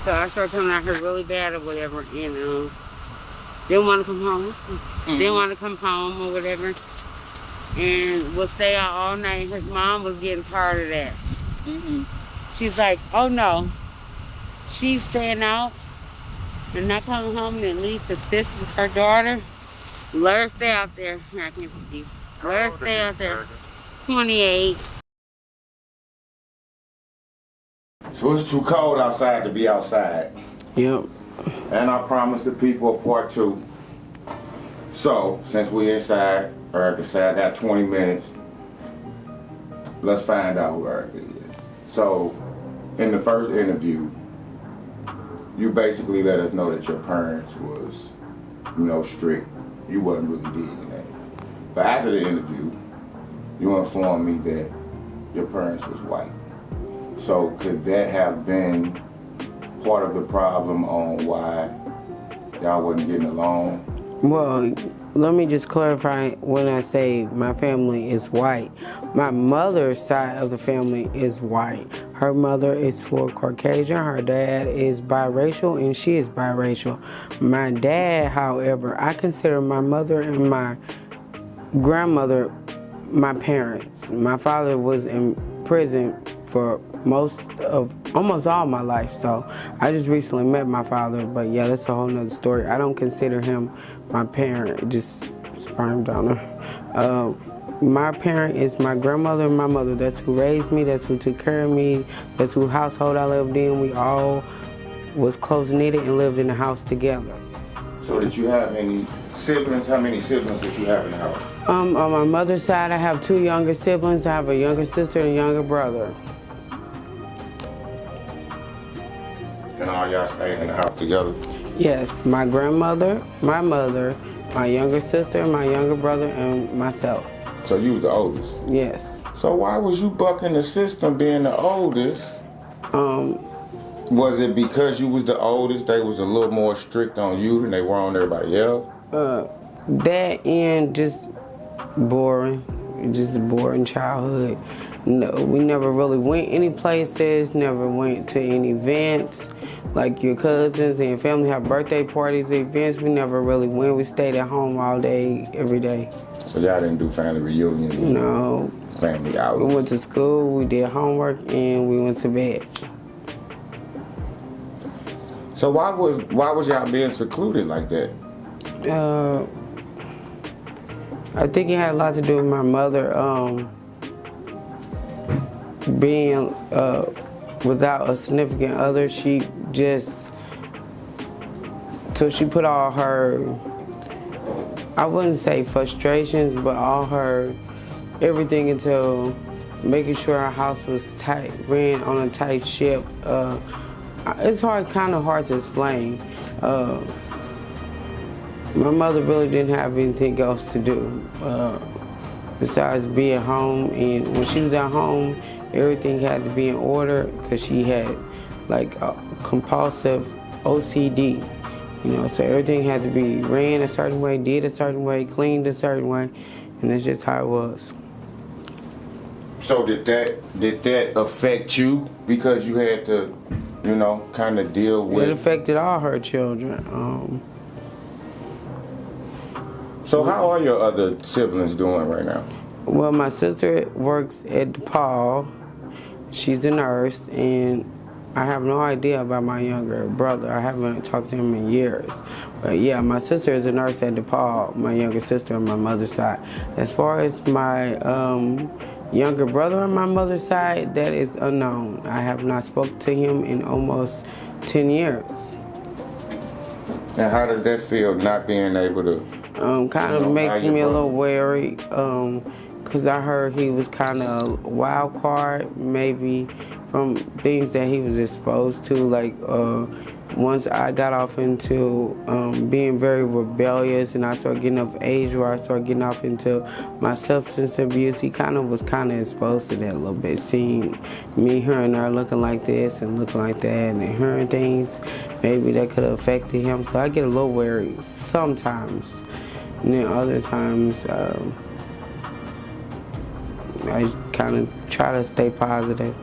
So I started coming out here really bad or whatever, and didn't want to come home. Didn't want to come home or whatever, and would stay out all night. His mom was getting tired of that. She's like, oh no, she's staying out and not coming home and at least assist with her daughter. Let her stay out there. I can't believe. Let her stay out there. 28. So it's too cold outside to be outside. Yep. And I promised the people a part two. So, since we're inside, Erica said I got 20 minutes. Let's find out who Erica is. So, in the first interview, you basically let us know that your parents was, strict. You wasn't really digging that. But after the interview, you informed me that your parents was white. So could that have been part of the problem on why y'all wasn't getting along? Well, let me just clarify when I say my family is white. My mother's side of the family is white. Her mother is full Caucasian, her dad is biracial, and she is biracial. My dad, however, I consider my mother and my grandmother my parents. My father was in prison for almost all my life, so I just recently met my father, but yeah, that's a whole nother story. I don't consider him my parent, just sperm donor. My parent is my grandmother and my mother. That's who raised me, that's who took care of me, that's who household I lived in. We all was close-knitted and lived in the house together. So did you have any siblings? How many siblings did you have in the house? On my mother's side, I have 2 younger siblings. I have a younger sister and a younger brother. And all y'all stayed in the house together? Yes, my grandmother, my mother, my younger sister, my younger brother, and myself. So you was the oldest? Yes. So why was you bucking the system being the oldest? Was it because you was the oldest, they was a little more strict on you than they were on everybody else? That and just a boring childhood. No, we never really went any places, never went to any events. Like your cousins and your family have birthday parties, events, we never really went. We stayed at home all day, every day. So y'all didn't do family reunions? No. Family outings? We went to school, we did homework, and we went to bed. So why was y'all being secluded like that? I think it had a lot to do with my mother being without a significant other. She put all her, I wouldn't say frustrations, but all her everything into making sure our house was tight, ran on a tight ship. It's kind of hard to explain. My mother really didn't have anything else to do besides be at home. And when she was at home, everything had to be in order because she had like a compulsive OCD. So everything had to be ran a certain way, did a certain way, cleaned a certain way, and that's just how it was. So did that affect you because you had to, kind of deal with? It affected all her children. So how are your other siblings doing right now? Well, my sister works at DePaul. She's a nurse, and I have no idea about my younger brother. I haven't talked to him in years. But yeah, my sister is a nurse at DePaul, my younger sister on my mother's side. As far as my younger brother on my mother's side, that is unknown. I have not spoken to him in almost 10 years. And how does that feel, not being able to? Kind of makes me a little wary, because I heard he was kind of a wild card, maybe from things that he was exposed to. Like once I got off into being very rebellious, and I started getting of age where I started getting off into my substance abuse, he was exposed to that a little bit, seeing me here and there looking like this and looking like that, and hearing things maybe that could have affected him. So I get a little wary sometimes. And then other times, I kind of try to stay positive.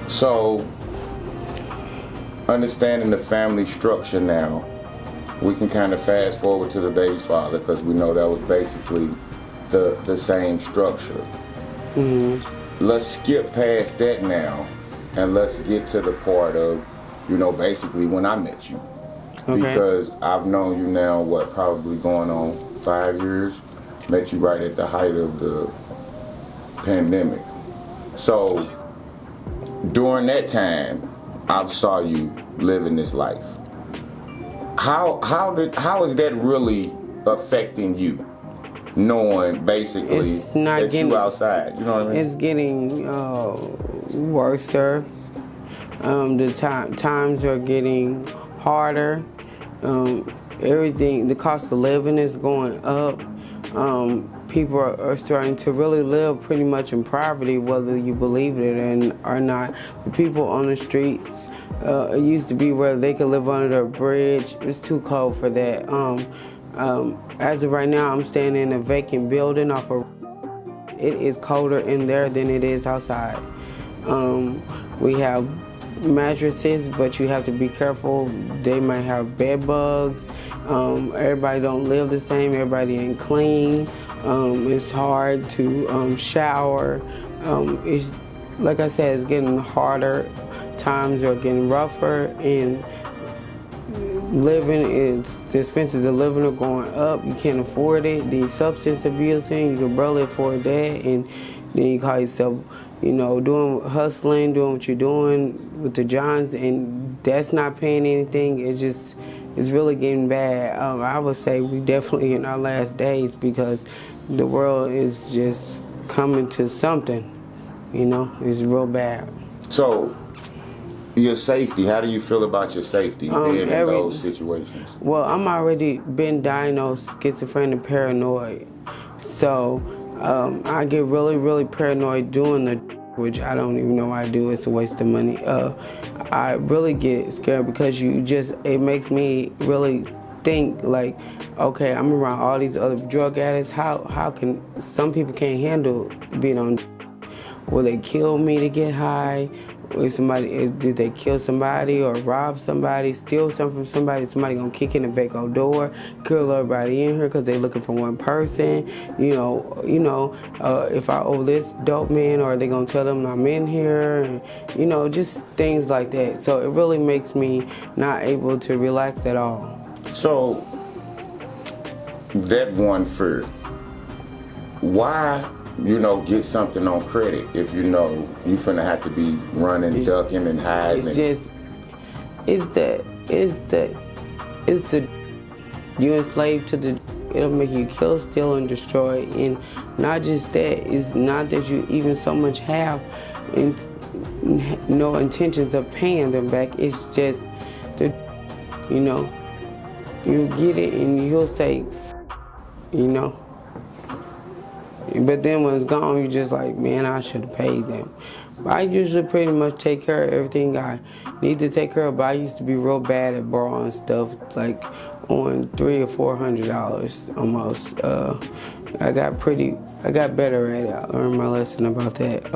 So, understanding the family structure now, we can kind of fast forward to the baby's father because we know that was basically the same structure. Let's skip past that now and let's get to the part of, basically when I met you. Okay. Because I've known you now, probably going on 5 years. Met you right at the height of the pandemic. So during that time, I saw you living this life. How is that really affecting you? Knowing basically that you outside, you know what I mean? It's getting worse. The times are getting harder. Everything, the cost of living is going up. People are starting to really live pretty much in poverty, whether you believe it or not. The people on the streets, it used to be where they could live under a bridge. It's too cold for that. As of right now, I'm staying in a vacant building it is colder in there than it is outside. We have mattresses, but you have to be careful. They might have bed bugs. Everybody don't live the same. Everybody ain't clean. It's hard to shower. It's like I said, it's getting harder. Times are getting rougher, and the expenses of living are going up. You can't afford it. The substance abuse thing, you can barely afford that, and then you call yourself, hustling, doing what you're doing with the Johns, and that's not paying anything. It's really getting bad. I would say we definitely in our last days because the world is just coming to something. It's real bad. So, your safety, how do you feel about your safety in those situations? Well, I'm already been diagnosed schizophrenic paranoid. So, I get really, really paranoid doing which I don't even know why I do. It's a waste of money. I really get scared because it makes me really think like, okay, I'm around all these other drug addicts. How can some people can't handle being on? Will they kill me to get high? Did they kill somebody or rob somebody, steal something from somebody? Somebody gonna kick in the back door door, kill everybody in here because they looking for one person. If I owe this dope man, or are they gonna tell them I'm in here? And, just things like that. So it really makes me not able to relax at all. So that one fear, why? Get something on credit if you finna have to be running, ducking, and hiding. It's the you enslaved to the. It'll make you kill, steal, and destroy. And not just that. It's not that you even so much have no intentions of paying them back. It's just you get it and you'll say, But then when it's gone, you're just like, man, I should have paid them. But I usually pretty much take care of everything I need to take care of. But I used to be real bad at borrowing stuff, like on $300 or $400 almost. I got better at it. I learned my lesson about that.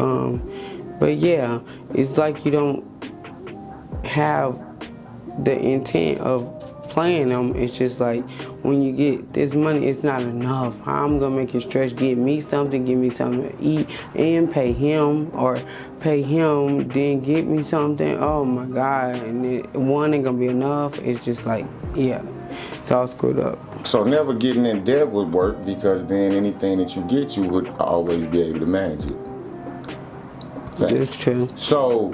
But yeah, it's like you don't have the intent of playing them. It's just like when you get this money, it's not enough. I'm gonna make it stretch, give me something to eat, and pay him, or pay him, then get me something. Oh my God, and one ain't gonna be enough. It's just like, yeah, it's all screwed up. So never getting in debt would work, because then anything that you get, you would always be able to manage it. That's true. So,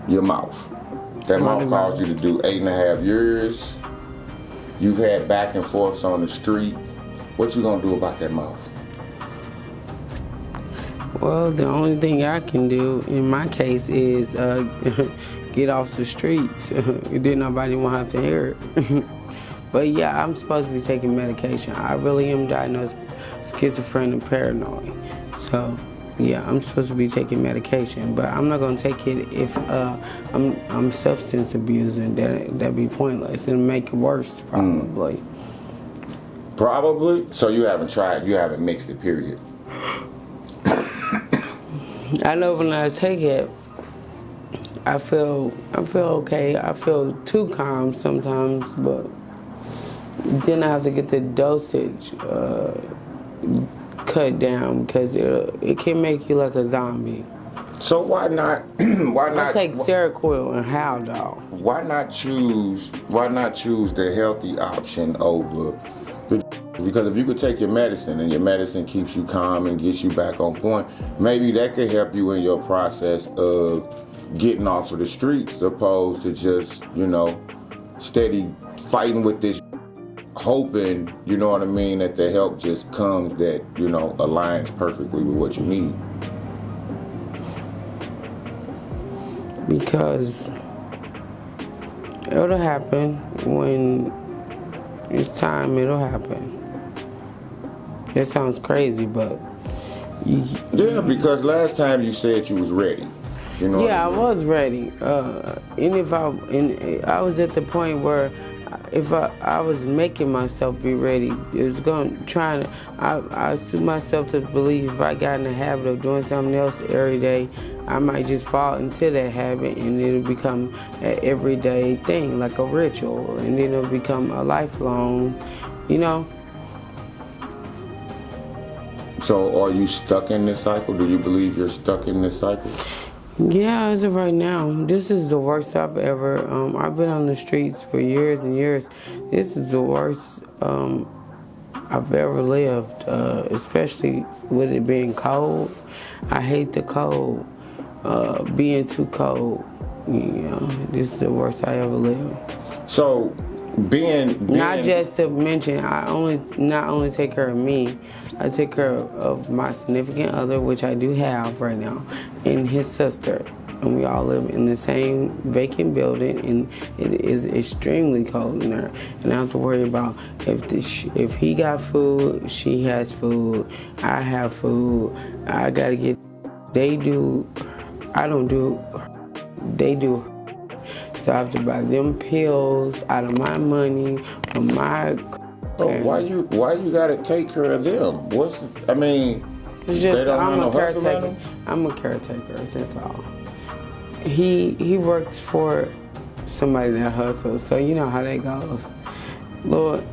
your mouth. That mouth caused you to do 8.5 years. You've had back and forths on the street. What you gonna do about that mouth? Well, the only thing I can do in my case is get off the streets. Then nobody won't have to hear it. But yeah, I'm supposed to be taking medication. I really am diagnosed schizophrenic and paranoid. So yeah, I'm supposed to be taking medication, but I'm not gonna take it if I'm substance abusing. That'd be pointless and make it worse probably. Probably. So you haven't mixed it, period. I know when I take it, I feel okay. I feel too calm sometimes, but then I have to get the dosage cut down because it can make you like a zombie. So why not? Why not? I take Seroquel and Haldol. Why not choose? Why not choose the healthy option over the? Because if you could take your medicine and your medicine keeps you calm and gets you back on point, maybe that could help you in your process of getting off of the streets, opposed to just, you know, steady fighting with this, hoping, you know what I mean, that the help just comes that, you know, aligns perfectly with what you need. Because it'll happen when it's time, it'll happen. It sounds crazy, but Yeah, because last time you said you was ready. You know. yeah, what I mean? I was ready. I was at the point where if I was making myself be ready, it was I suit myself to believe if I got in the habit of doing something else every day, I might just fall into that habit and it'll become an everyday thing, like a ritual, and then it'll become a lifelong, you know. So are you stuck in this cycle? Do you believe you're stuck in this cycle? Yeah, as of right now, this is the worst I've ever. I've been on the streets for years and years. This is the worst I've ever lived, especially with it being cold. I hate the cold, being too cold. You know, this is the worst I ever lived. So being Not just to mention, not only take care of me, I take care of my significant other, which I do have right now, and his sister. And we all live in the same vacant building, and it is extremely cold in there. And I have to worry about if he got food, she has food, I have food. I gotta get. They do. I don't do. They do. So I have to buy them pills out of my money, from my. Oh, why you gotta take care of them? I mean, It's they just don't I'm have a no hustle on caretaker. them? I'm a caretaker. That's all. He works for somebody that hustles, so you know how that goes. Lord,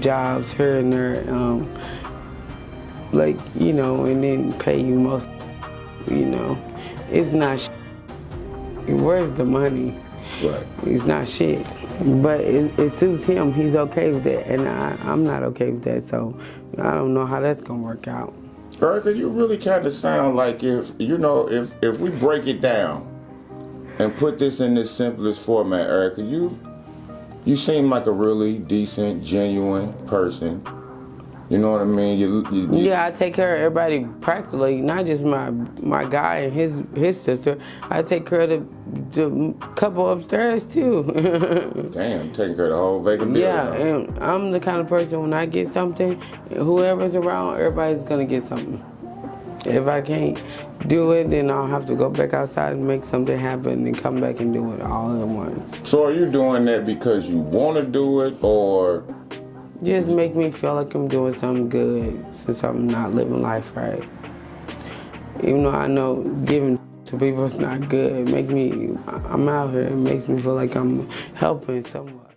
jobs here and there, like, you know, and then pay you most. You know, it's not. Where's the money? Right. It's not shit. But it suits him. He's okay with that. And I'm not okay with that. So I don't know how that's going to work out. Erica, you really kind of sound like if we break it down and put this in this simplest format, Erica, you seem like a really decent, genuine person. You know what I mean? Yeah, I take care of everybody practically, not just my guy and his sister. I take care of the couple upstairs too. Damn, taking care of the whole vacant building. Yeah, and I'm the kind of person when I get something, whoever's around, everybody's gonna get something. If I can't do it, then I'll have to go back outside and make something happen and come back and do it all at once. So are you doing that because you want to do it, or just make me feel like I'm doing something good since I'm not living life right? Even though I know giving to people is not good, I'm out here, it makes me feel like I'm helping somewhat.